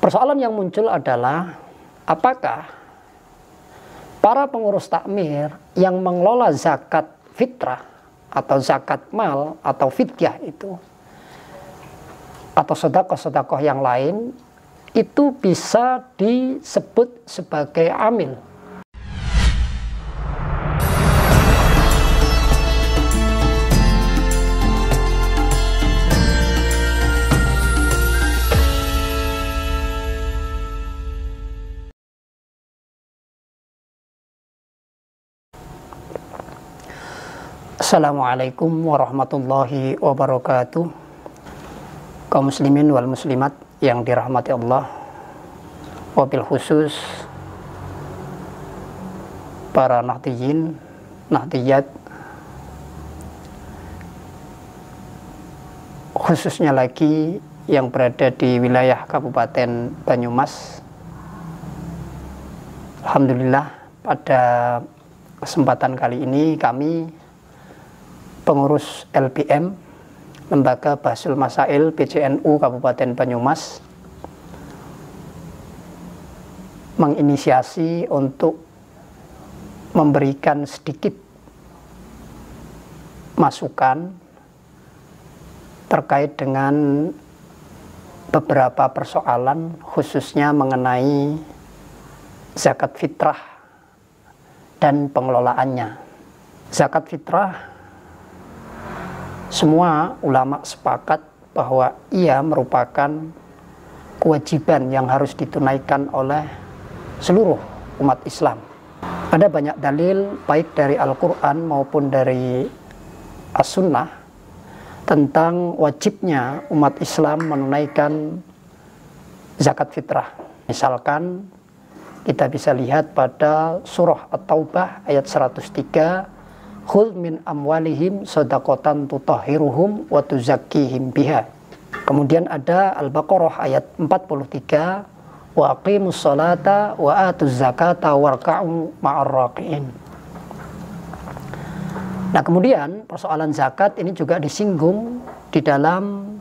Persoalan yang muncul adalah apakah para pengurus takmir yang mengelola zakat fitrah atau zakat mal atau fidyah itu atau sedekah-sedekah yang lain itu bisa disebut sebagai amil. Assalamualaikum warahmatullahi wabarakatuh. Kaum muslimin wal muslimat yang dirahmati Allah, wabil khusus para nahdiyin, nahdiyat, khususnya lagi yang berada di wilayah Kabupaten Banyumas. Alhamdulillah, pada kesempatan kali ini kami pengurus LPM, Lembaga Bahsul Masail PCNU Kabupaten Banyumas, menginisiasi untuk memberikan sedikit masukan terkait dengan beberapa persoalan, khususnya mengenai zakat fitrah dan pengelolaannya. Zakat fitrah, semua ulama sepakat bahwa ia merupakan kewajiban yang harus ditunaikan oleh seluruh umat Islam. Ada banyak dalil baik dari Al-Quran maupun dari As-Sunnah tentang wajibnya umat Islam menunaikan zakat fitrah. Misalkan kita bisa lihat pada surah At-Taubah ayat 103, khudz min amwalihim shadaqatan tutahhiruhum wa tuzakkihim biha. Kemudian ada Al-Baqarah ayat 43, wa aqimus salata wa atuz zakata warka'u ma'ar raqiin. Nah, kemudian persoalan zakat ini juga disinggung di dalam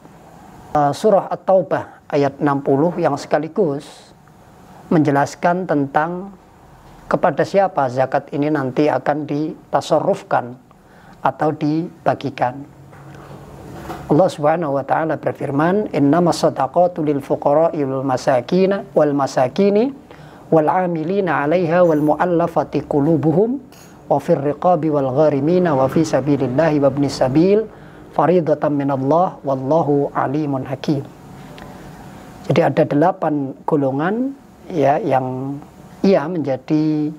surah At-Taubah ayat 60 yang sekaligus menjelaskan tentang kepada siapa zakat ini nanti akan ditasarrufkan atau dibagikan. Allah Subhanahu wa taala berfirman, "Innamas shadaqatu lil fuqara'i wal masakina wal masakini wal 'amilina 'alaiha wal mu'allafati qulubuhum wa fir riqabi wal gharimina wa fi sabilillahi wa ibnis sabil faridatan minallah wallahu alimun hakim." Jadi ada 8 golongan ya yang ia menjadi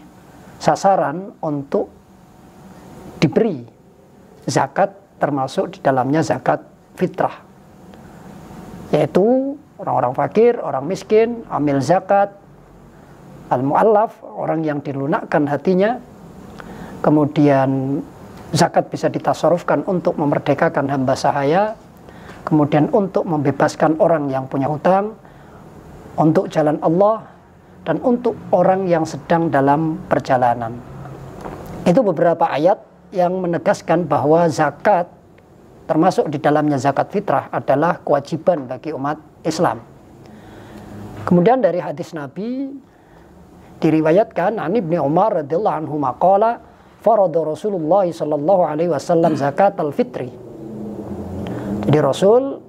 sasaran untuk diberi zakat, termasuk di dalamnya zakat fitrah, yaitu orang-orang fakir, orang miskin, amil zakat, al-mu'allaf, orang yang dilunakkan hatinya. Kemudian zakat bisa ditasarufkan untuk memerdekakan hamba sahaya, kemudian untuk membebaskan orang yang punya hutang, untuk jalan Allah, dan untuk orang yang sedang dalam perjalanan. Itu beberapa ayat yang menegaskan bahwa zakat, termasuk di dalamnya zakat fitrah, adalah kewajiban bagi umat Islam. Kemudian dari hadis Nabi diriwayatkan, an Ibnu Umar radhiyallahu anhu maqala farada Rasulullah sallallahu alaihi wasallam zakat al-fitri. Jadi Rasul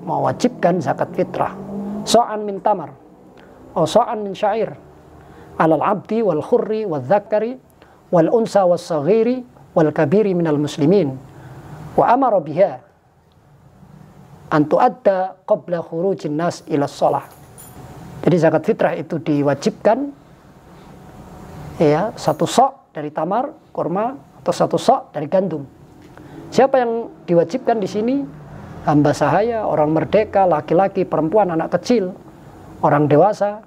mewajibkan zakat fitrah, so'an min tamar atau so'an min syair alal abdi wal khurri wal dzakari wal unsa wal saghiri wal kabiri minal muslimin wa amara biha an tu'adda qabla khurujin nas ila shalah. Jadi zakat fitrah itu diwajibkan ya, 1 sok dari tamar, kurma, atau 1 sok dari gandum. Siapa yang diwajibkan di sini? Hamba sahaya, orang merdeka, laki-laki, perempuan, anak kecil, orang dewasa,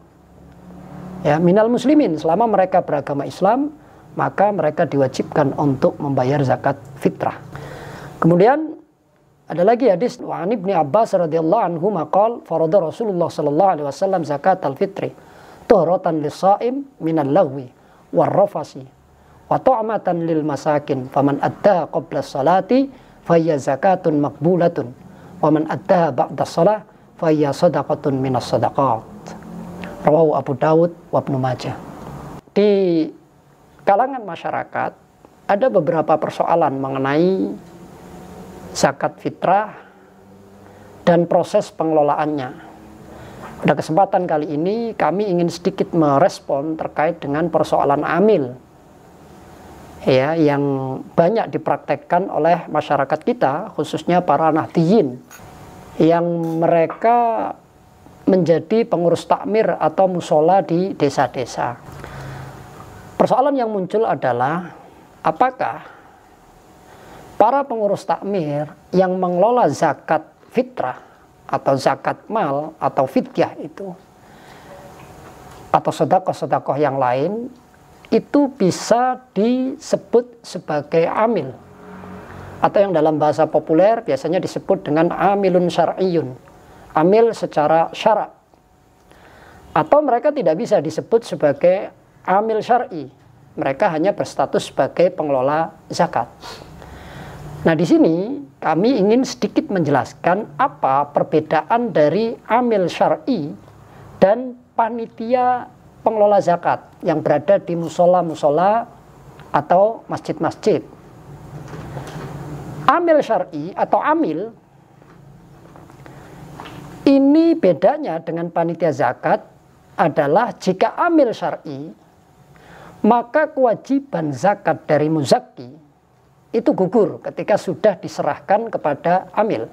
ya, minal muslimin, selama mereka beragama Islam, maka mereka diwajibkan untuk membayar zakat fitrah. Kemudian ada lagi hadis wa an Ibnu Abbas radhiyallahu anhu maqal farada Rasulullah sallallahu alaihi wasallam zakat al-fitri tuhratan lis-shaim minal lagwi war rafasi wa ta'matan lil masakin faman addaha qabla as-salati fa hiya zakatun maqbulatun wa man addaha ba'da as-salah fa hiya shadaqatun minas shadaqat. Rawahu Abu Dawud wa Ibnu Majah. Di kalangan masyarakat ada beberapa persoalan mengenai zakat fitrah dan proses pengelolaannya. Pada kesempatan kali ini kami ingin sedikit merespon terkait dengan persoalan amil ya, yang banyak dipraktekkan oleh masyarakat kita, khususnya para nahdiyin, yang mereka menjadi pengurus takmir atau musola di desa-desa. Persoalan yang muncul adalah apakah para pengurus takmir yang mengelola zakat fitrah atau zakat mal atau fidyah itu atau sedekah-sedekah yang lain itu bisa disebut sebagai amil, atau yang dalam bahasa populer biasanya disebut dengan amilun syar'iyyun, amil secara syarak, atau mereka tidak bisa disebut sebagai amil syar'i, mereka hanya berstatus sebagai pengelola zakat. Nah, di sini kami ingin sedikit menjelaskan apa perbedaan dari amil syar'i dan panitia pengelola zakat yang berada di musola-musola atau masjid-masjid. Amil syar'i atau amil ini bedanya dengan panitia zakat adalah jika amil syar'i maka kewajiban zakat dari muzaki itu gugur ketika sudah diserahkan kepada amil.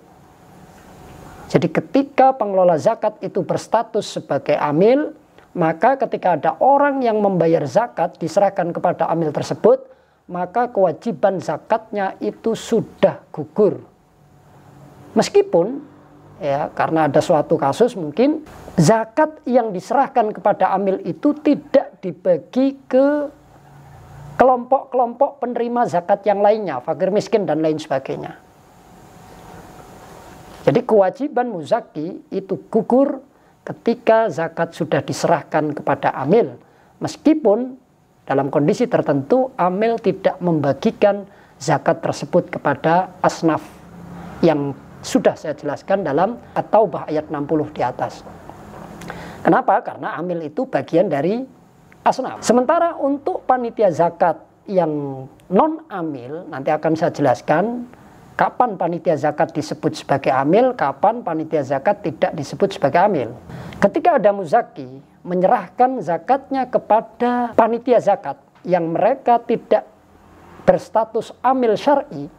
Jadi ketika pengelola zakat itu berstatus sebagai amil, maka ketika ada orang yang membayar zakat diserahkan kepada amil tersebut, maka kewajiban zakatnya itu sudah gugur. Meskipun ya, karena ada suatu kasus mungkin zakat yang diserahkan kepada amil itu tidak dibagi ke kelompok-kelompok penerima zakat yang lainnya, fakir miskin dan lain sebagainya. Jadi kewajiban muzaki itu gugur ketika zakat sudah diserahkan kepada amil, meskipun dalam kondisi tertentu amil tidak membagikan zakat tersebut kepada asnaf yang sudah saya jelaskan dalam At-Taubah ayat 60 di atas. Kenapa? Karena amil itu bagian dari asnaf. Sementara untuk panitia zakat yang non-amil, nanti akan saya jelaskan kapan panitia zakat disebut sebagai amil, kapan panitia zakat tidak disebut sebagai amil. Ketika ada muzaki menyerahkan zakatnya kepada panitia zakat yang mereka tidak berstatus amil syar'i,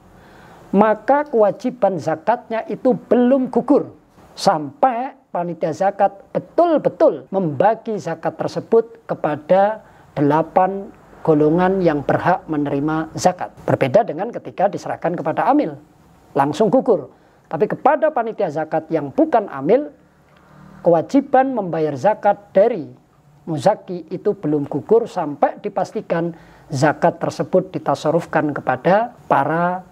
maka kewajiban zakatnya itu belum gugur sampai panitia zakat betul-betul membagi zakat tersebut kepada 8 golongan yang berhak menerima zakat. Berbeda dengan ketika diserahkan kepada amil, langsung gugur. Tapi kepada panitia zakat yang bukan amil, kewajiban membayar zakat dari muzaki itu belum gugur sampai dipastikan zakat tersebut ditasarufkan kepada para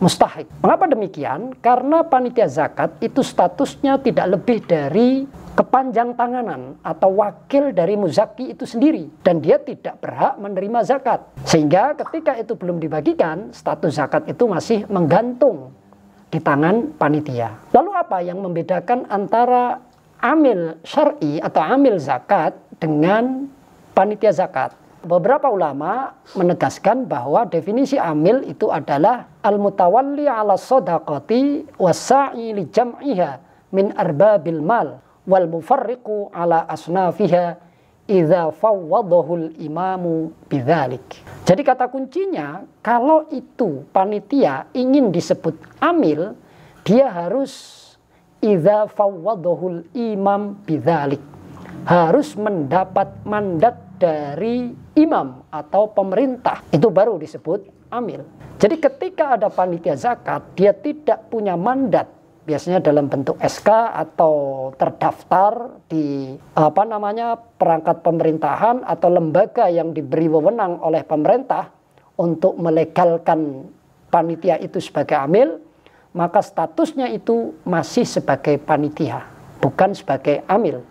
mustahik. Mengapa demikian? Karena panitia zakat itu statusnya tidak lebih dari kepanjang tanganan atau wakil dari muzaki itu sendiri, dan dia tidak berhak menerima zakat. Sehingga ketika itu belum dibagikan, status zakat itu masih menggantung di tangan panitia. Lalu apa yang membedakan antara amil syar'i atau amil zakat dengan panitia zakat? Beberapa ulama menegaskan bahwa definisi amil itu adalah al-mutawalli ala shadaqati was-sa'i li jam'iha min arbabil mal wal mufarriqu ala asnafiha idza fawwadahul imamu bidzalik. Jadi kata kuncinya, kalau itu panitia ingin disebut amil, dia harus idza fawwadahul imam bidzalik, harus mendapat mandat dari imam atau pemerintah, itu baru disebut amil. Jadi ketika ada panitia zakat, dia tidak punya mandat, biasanya dalam bentuk SK atau terdaftar di perangkat pemerintahan atau lembaga yang diberi wewenang oleh pemerintah untuk melegalkan panitia itu sebagai amil, maka statusnya itu masih sebagai panitia, bukan sebagai amil.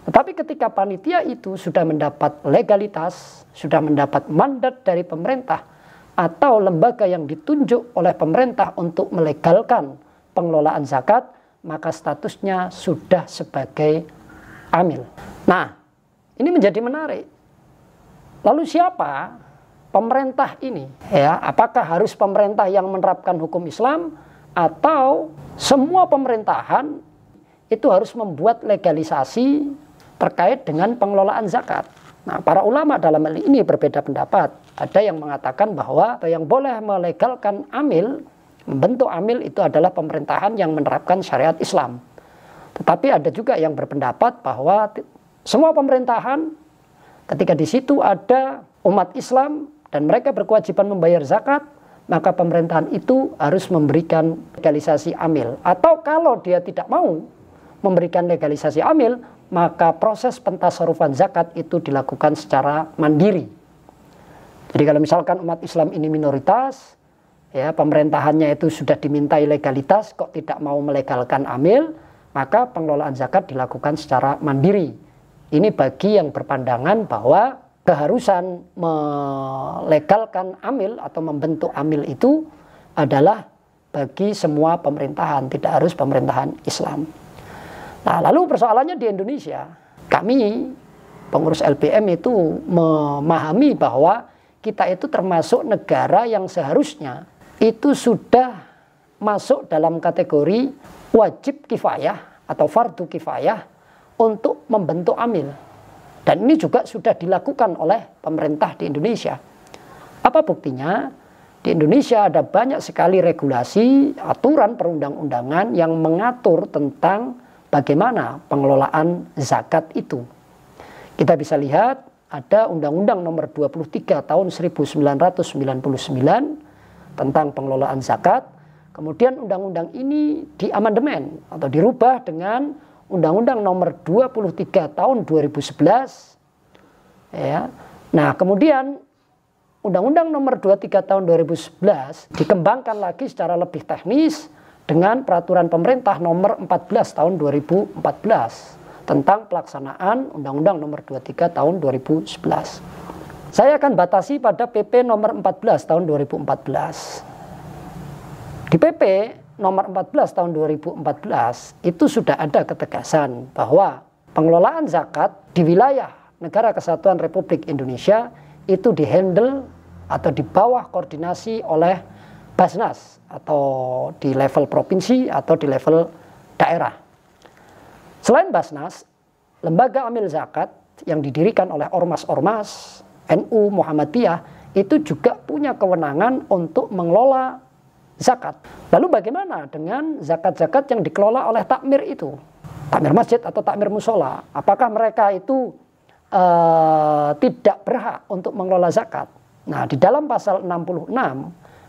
Tetapi ketika panitia itu sudah mendapat legalitas, sudah mendapat mandat dari pemerintah atau lembaga yang ditunjuk oleh pemerintah untuk melegalkan pengelolaan zakat, maka statusnya sudah sebagai amil. Nah, ini menjadi menarik. Lalu siapa pemerintah ini? Ya, apakah harus pemerintah yang menerapkan hukum Islam atau semua pemerintahan itu harus membuat legalisasi terkait dengan pengelolaan zakat? Nah, para ulama dalam hal ini berbeda pendapat. Ada yang mengatakan bahwa yang boleh melegalkan amil, membentuk amil itu adalah pemerintahan yang menerapkan syariat Islam. Tetapi ada juga yang berpendapat bahwa semua pemerintahan ketika di situ ada umat Islam dan mereka berkewajiban membayar zakat, maka pemerintahan itu harus memberikan legalisasi amil. Atau kalau dia tidak mau memberikan legalisasi amil, maka proses pentasarufan zakat itu dilakukan secara mandiri. Jadi kalau misalkan umat Islam ini minoritas, ya pemerintahannya itu sudah dimintai legalitas, kok tidak mau melegalkan amil, maka pengelolaan zakat dilakukan secara mandiri. Ini bagi yang berpandangan bahwa keharusan melegalkan amil atau membentuk amil itu adalah bagi semua pemerintahan, tidak harus pemerintahan Islam. Nah, lalu persoalannya di Indonesia, kami pengurus LPM itu memahami bahwa kita itu termasuk negara yang seharusnya itu sudah masuk dalam kategori wajib kifayah atau fardu kifayah untuk membentuk amil. Dan ini juga sudah dilakukan oleh pemerintah di Indonesia. Apa buktinya? Di Indonesia ada banyak sekali regulasi, aturan perundang-undangan yang mengatur tentang bagaimana pengelolaan zakat itu. Kita bisa lihat ada Undang-Undang Nomor 23 Tahun 1999 tentang pengelolaan zakat. Kemudian undang-undang ini diamandemen atau dirubah dengan Undang-Undang Nomor 23 Tahun 2011. Ya. Nah, kemudian Undang-Undang Nomor 23 Tahun 2011 dikembangkan lagi secara lebih teknis dengan Peraturan Pemerintah Nomor 14 Tahun 2014 tentang pelaksanaan Undang-Undang Nomor 23 Tahun 2011. Saya akan batasi pada PP Nomor 14 Tahun 2014. Di PP Nomor 14 Tahun 2014 itu sudah ada ketegasan bahwa pengelolaan zakat di wilayah Negara Kesatuan Republik Indonesia itu dihandle atau di bawah koordinasi oleh Basnas atau di level provinsi atau di level daerah. Selain Basnas, lembaga amil zakat yang didirikan oleh ormas-ormas NU Muhammadiyah itu juga punya kewenangan untuk mengelola zakat. Lalu bagaimana dengan zakat-zakat yang dikelola oleh takmir itu? Takmir masjid atau takmir musola? Apakah mereka itu tidak berhak untuk mengelola zakat? Nah, di dalam pasal 66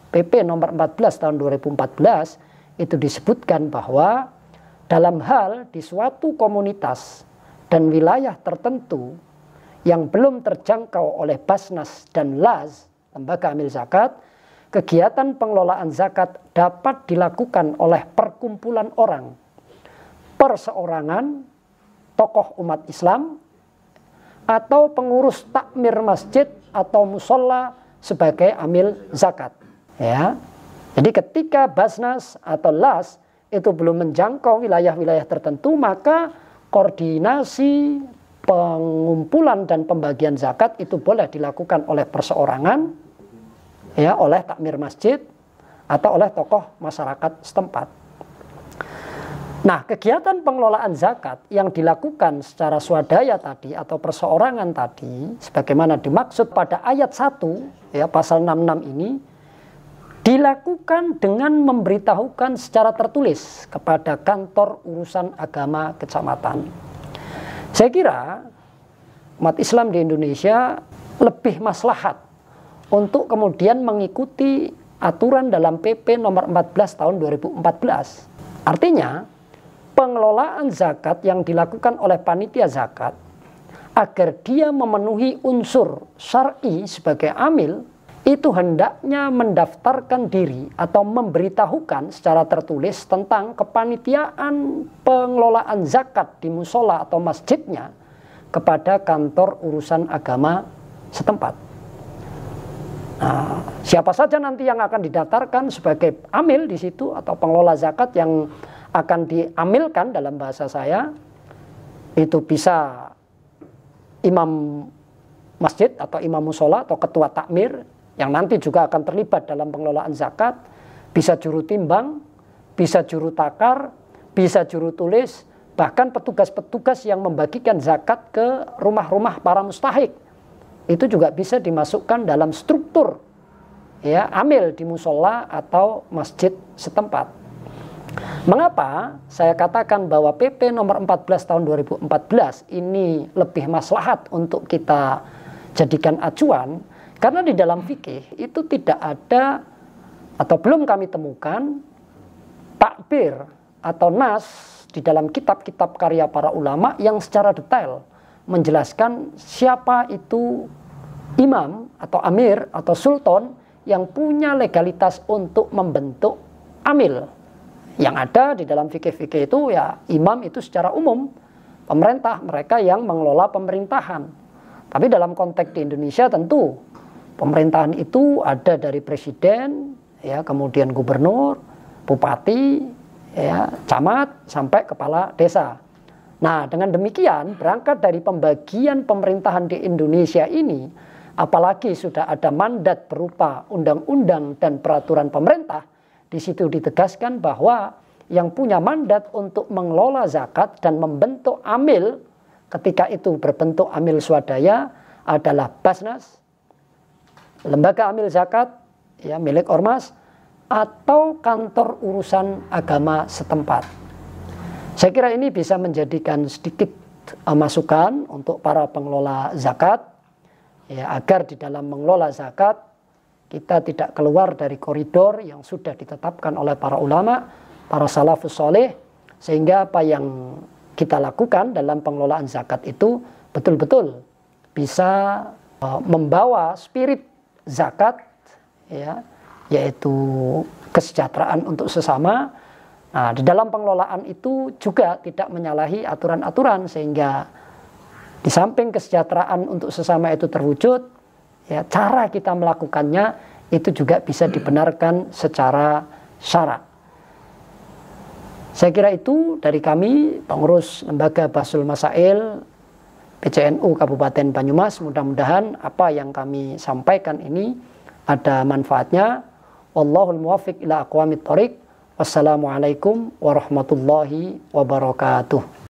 PP nomor 14 tahun 2014 itu disebutkan bahwa dalam hal di suatu komunitas dan wilayah tertentu yang belum terjangkau oleh Basnas dan LAZ, lembaga amil zakat, kegiatan pengelolaan zakat dapat dilakukan oleh perkumpulan orang, perseorangan, tokoh umat Islam, atau pengurus takmir masjid atau musola sebagai amil zakat. Ya, jadi ketika Basnas atau LAS itu belum menjangkau wilayah-wilayah tertentu, maka koordinasi pengumpulan dan pembagian zakat itu boleh dilakukan oleh perseorangan, ya, oleh takmir masjid atau oleh tokoh masyarakat setempat. Nah, kegiatan pengelolaan zakat yang dilakukan secara swadaya tadi atau perseorangan tadi, sebagaimana dimaksud pada ayat 1, ya, pasal 66 ini, dilakukan dengan memberitahukan secara tertulis kepada kantor urusan agama kecamatan. Saya kira umat Islam di Indonesia lebih maslahat untuk kemudian mengikuti aturan dalam PP nomor 14 tahun 2014. Artinya, pengelolaan zakat yang dilakukan oleh panitia zakat agar dia memenuhi unsur syar'i sebagai amil, itu hendaknya mendaftarkan diri atau memberitahukan secara tertulis tentang kepanitiaan pengelolaan zakat di musola atau masjidnya kepada kantor urusan agama setempat. Nah, siapa saja nanti yang akan didaftarkan sebagai amil di situ atau pengelola zakat yang akan diamilkan dalam bahasa saya, itu bisa imam masjid atau imam musola atau ketua takmir yang nanti juga akan terlibat dalam pengelolaan zakat, bisa juru timbang, bisa juru takar, bisa juru tulis, bahkan petugas-petugas yang membagikan zakat ke rumah-rumah para mustahik. Itu juga bisa dimasukkan dalam struktur ya amil di musola atau masjid setempat. Mengapa saya katakan bahwa PP nomor 14 tahun 2014 ini lebih maslahat untuk kita jadikan acuan? Karena di dalam fikih itu tidak ada atau belum kami temukan takbir atau nas di dalam kitab-kitab karya para ulama yang secara detail menjelaskan siapa itu imam atau amir atau sultan yang punya legalitas untuk membentuk amil. Yang ada di dalam fikih-fikih itu ya imam itu secara umum pemerintah, mereka yang mengelola pemerintahan. Tapi dalam konteks di Indonesia tentu pemerintahan itu ada dari presiden, ya, kemudian gubernur, bupati, ya, camat, sampai kepala desa. Nah, dengan demikian berangkat dari pembagian pemerintahan di Indonesia ini, apalagi sudah ada mandat berupa undang-undang dan peraturan pemerintah, di situ ditegaskan bahwa yang punya mandat untuk mengelola zakat dan membentuk amil ketika itu berbentuk amil swadaya adalah Basnas, lembaga amil zakat ya milik ormas, atau kantor urusan agama setempat. Saya kira ini bisa menjadikan sedikit masukan untuk para pengelola zakat ya, agar di dalam mengelola zakat kita tidak keluar dari koridor yang sudah ditetapkan oleh para ulama, para salafus soleh, sehingga apa yang kita lakukan dalam pengelolaan zakat itu betul-betul bisa membawa spirit zakat ya, yaitu kesejahteraan untuk sesama. Nah, di dalam pengelolaan itu juga tidak menyalahi aturan-aturan, sehingga di samping kesejahteraan untuk sesama itu terwujud, ya, cara kita melakukannya itu juga bisa dibenarkan secara syara. Saya kira itu dari kami, pengurus Lembaga Bahsul Masail PCNU Kabupaten Banyumas. Mudah-mudahan apa yang kami sampaikan ini ada manfaatnya. Wallahul muwaffiq ila aqwamit thoriq. Wassalamualaikum warahmatullahi wabarakatuh.